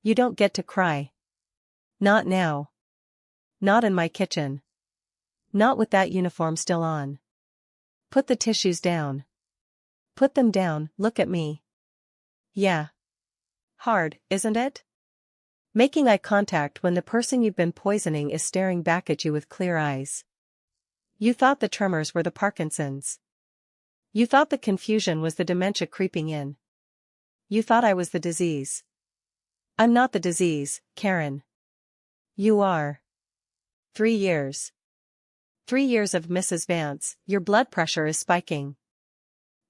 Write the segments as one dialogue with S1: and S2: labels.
S1: You don't get to cry. Not now. Not in my kitchen. Not with that uniform still on. Put the tissues down. Put them down, look at me. Yeah. Hard, isn't it? Making eye contact when the person you've been poisoning is staring back at you with clear eyes. You thought the tremors were the Parkinson's. You thought the confusion was the dementia creeping in. You thought I was the disease. I'm not the disease, Karen. You are. 3 years. 3 years of Mrs. Vance, your blood pressure is spiking.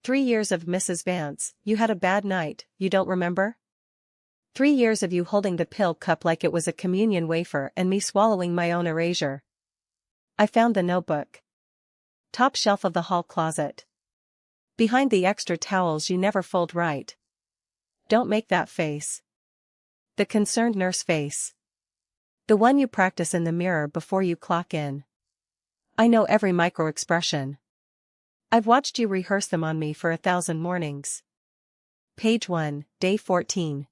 S1: 3 years of Mrs. Vance, you had a bad night, you don't remember? 3 years of you holding the pill cup like it was a communion wafer and me swallowing my own erasure. I found the notebook. Top shelf of the hall closet. Behind the extra towels you never fold right. Don't make that face. The concerned nurse face. The one you practice in the mirror before you clock in. I know every micro-expression. I've watched you rehearse them on me for 1,000 mornings. Page 1, day 14.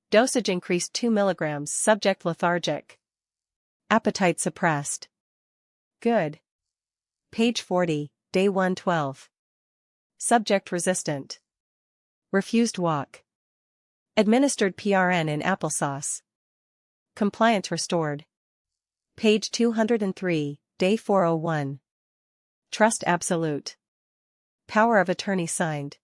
S1: Dosage increased 2 milligrams, subject lethargic. Appetite suppressed. Good. Page 40, day 112. Subject resistant. Refused walk. Administered PRN in applesauce. Compliance restored. Page 203, day 401. Trust absolute. Power of attorney signed.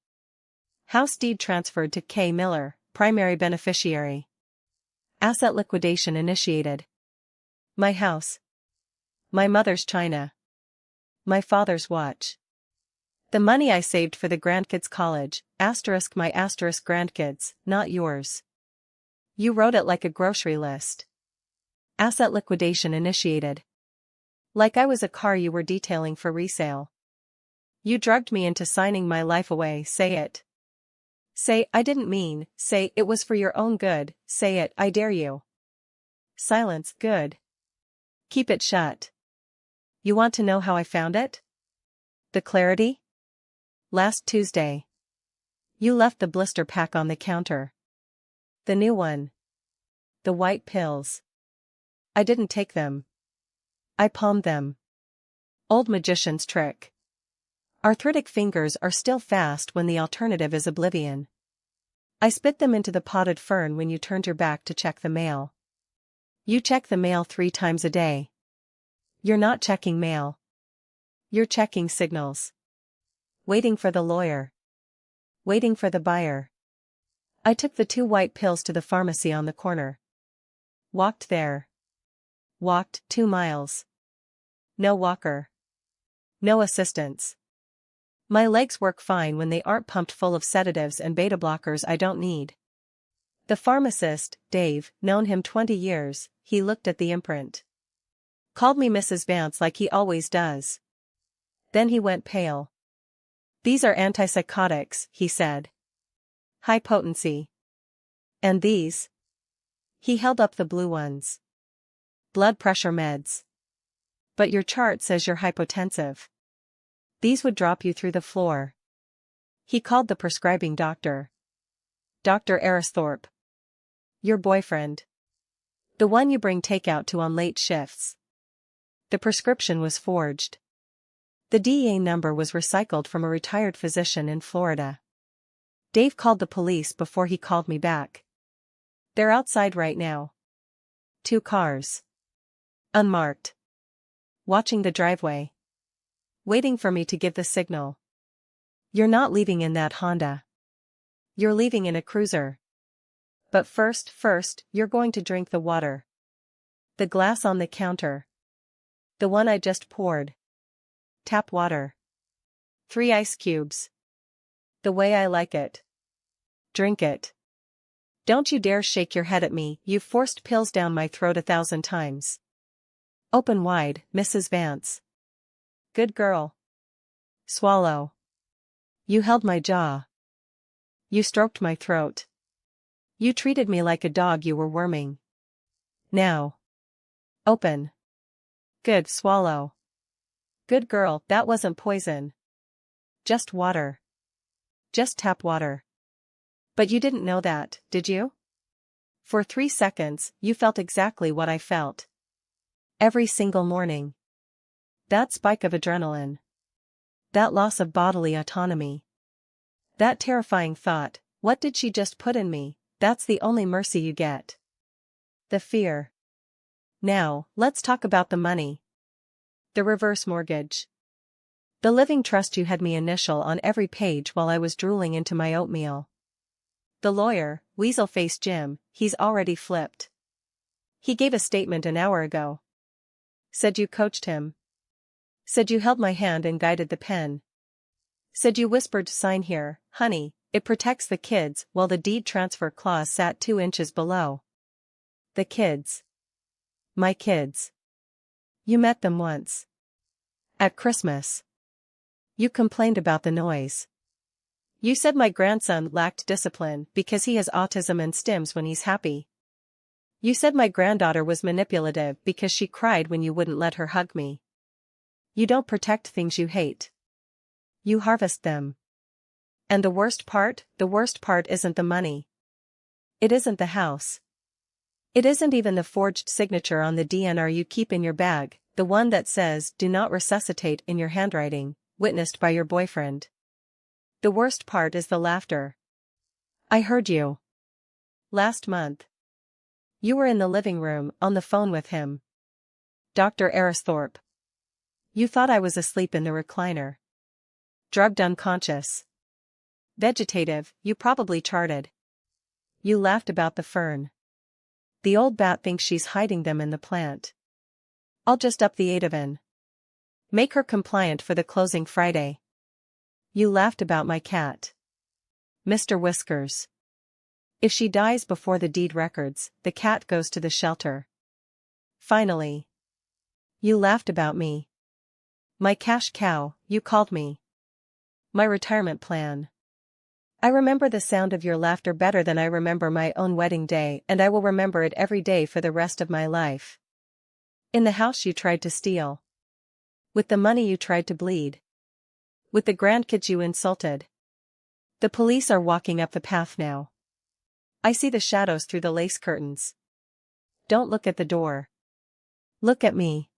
S1: House deed transferred to K. Miller, primary beneficiary. Asset liquidation initiated. My house. My mother's china. My father's watch. The money I saved for the grandkids' college, asterisk my asterisk grandkids, not yours. You wrote it like a grocery list. Asset liquidation initiated. Like I was a car you were detailing for resale. You drugged me into signing my life away, say it. Say, I didn't mean, say, it was for your own good, say it, I dare you. Silence, good. Keep it shut. You want to know how I found it? The clarity? Last Tuesday. You left the blister pack on the counter. The new one. The white pills. I didn't take them. I palmed them. Old magician's trick. Arthritic fingers are still fast when the alternative is oblivion. I spit them into the potted fern when you turned your back to check the mail. You check the mail 3 times a day. You're not checking mail. You're checking signals. Waiting for the lawyer. Waiting for the buyer. I took the 2 white pills to the pharmacy on the corner. Walked there. Walked 2 miles. No walker. No assistance. My legs work fine when they aren't pumped full of sedatives and beta blockers I don't need. The pharmacist, Dave, known him 20 years, he looked at the imprint. Called me Mrs. Vance like he always does. Then he went pale. These are antipsychotics, he said. High potency. And these? He held up the blue ones. Blood pressure meds. But your chart says you're hypotensive. These would drop you through the floor. He called the prescribing doctor. Dr. Aristhorpe. Your boyfriend. The one you bring takeout to on late shifts. The prescription was forged. The DEA number was recycled from a retired physician in Florida. Dave called the police before he called me back. They're outside right now. 2 cars. Unmarked. Watching the driveway. Waiting for me to give the signal. You're not leaving in that Honda. You're leaving in a cruiser. But first, you're going to drink the water. The glass on the counter. The one I just poured. Tap water. 3 ice cubes. The way I like it. Drink it. Don't you dare shake your head at me, you've forced pills down my throat 1,000 times. Open wide, Mrs. Vance. Good girl. Swallow. You held my jaw. You stroked my throat. You treated me like a dog you were worming. Now. Open. Good, swallow. Good girl, that wasn't poison. Just water. Just tap water. But you didn't know that, did you? For 3 seconds, you felt exactly what I felt. Every single morning. That spike of adrenaline. That loss of bodily autonomy. That terrifying thought, what did she just put in me? That's the only mercy you get. The fear. Now, let's talk about the money. The reverse mortgage. The living trust you had me initial on every page while I was drooling into my oatmeal. The lawyer, weasel-faced Jim, he's already flipped. He gave a statement an hour ago. Said you coached him. Said you held my hand and guided the pen. Said you whispered sign here, honey, it protects the kids while the deed transfer clause sat 2 inches below. The kids. My kids. You met them once. At Christmas. You complained about the noise. You said my grandson lacked discipline because he has autism and stims when he's happy. You said my granddaughter was manipulative because she cried when you wouldn't let her hug me. You don't protect things you hate. You harvest them. And the worst part isn't the money. It isn't the house. It isn't even the forged signature on the DNR you keep in your bag, the one that says "Do not resuscitate" in your handwriting, witnessed by your boyfriend. The worst part is the laughter. I heard you. Last month. You were in the living room, on the phone with him. Dr. Aristhorpe. You thought I was asleep in the recliner. Drugged unconscious. Vegetative, you probably charted. You laughed about the fern. The old bat thinks she's hiding them in the plant. I'll just up the Ativan. Make her compliant for the closing Friday. You laughed about my cat. Mr. Whiskers. If she dies before the deed records, the cat goes to the shelter. Finally. You laughed about me. My cash cow, you called me. My retirement plan. I remember the sound of your laughter better than I remember my own wedding day, and I will remember it every day for the rest of my life. In the house you tried to steal. With the money you tried to bleed. With the grandkids you insulted. The police are walking up the path now. I see the shadows through the lace curtains. Don't look at the door. Look at me.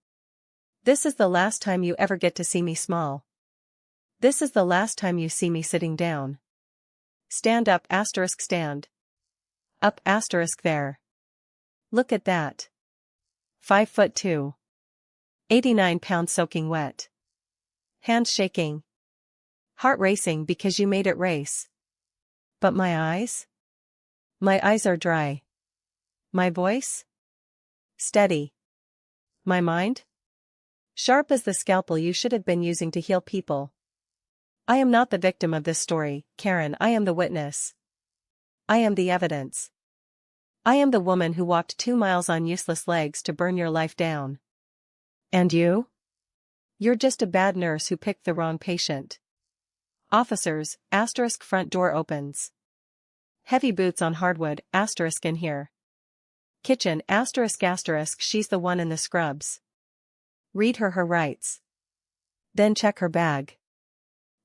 S1: This is the last time you ever get to see me small. This is the last time you see me sitting down. Stand up *, stand. Up * there. Look at that. 5'2". 89 pounds soaking wet. Hands shaking. Heart racing because you made it race. But my eyes? My eyes are dry. My voice? Steady. My mind? Sharp as the scalpel you should have been using to heal people. I am not the victim of this story, Karen, I am the witness. I am the evidence. I am the woman who walked 2 miles on useless legs to burn your life down. And you? You're just a bad nurse who picked the wrong patient. Officers, * front door opens. Heavy boots on hardwood, * in here. Kitchen, *, she's the one in the scrubs. Read her rights. Then check her bag.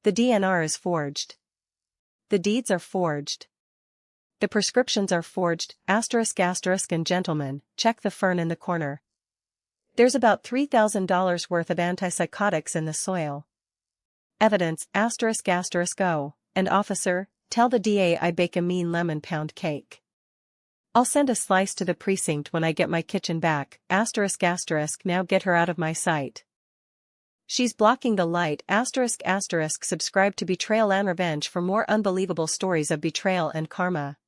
S1: The DNR is forged. The deeds are forged. The prescriptions are forged, **, and gentlemen, check the fern in the corner. There's about $3,000 worth of antipsychotics in the soil. Evidence, **, go, and officer, tell the DA I bake a mean lemon pound cake. I'll send a slice to the precinct when I get my kitchen back, **, now get her out of my sight. She's blocking the light, **, subscribe to Betrayal and Revenge for more unbelievable stories of betrayal and karma.